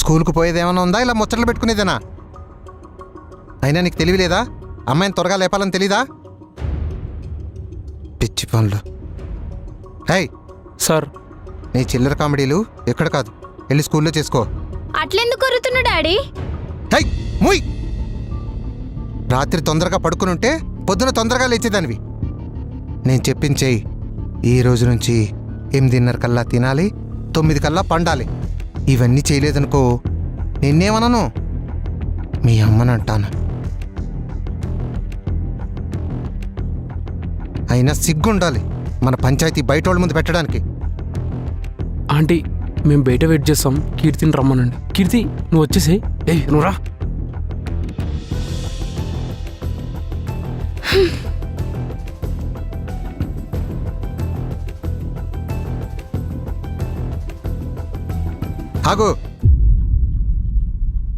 స్కూల్కు పోయేదేమైనా ఉందా, ఇలా ముచ్చట్లు పెట్టుకునేదేనా? అయినా నీకు తెలియలేదా? అమ్మాయిని త్వరగా లేపాలని తెలీదా? పిచ్చి పనులు. హై సార్, నీ చిల్లర కామెడీలు ఎక్కడ కాదు, వెళ్ళి స్కూల్లో చేసుకో. అట్లెందుకు కొరుతున్నా డాడీ? హై ముయ్! రాత్రి తొందరగా పడుకునుంటే పొద్దున తొందరగా లేచేదానివి. నేను చెప్పించేయి. ఈ రోజు నుంచి 8:30 కల్లా తినాలి, 9 కల్లా పండాలి. ఇవన్నీ చేయలేదనుకో నిన్నేమనను, మీ అమ్మనంటాను. అయినా సిగ్గుండాలి మన పంచాయతీ బయటోళ్ళ ముందు పెట్టడానికి. ఆంటీ మేము బయట వెయిట్ చేస్తాం, కీర్తిని రమ్మనండి. కీర్తి నువ్వు వచ్చేసి. నువ్వు రా. ఆగు.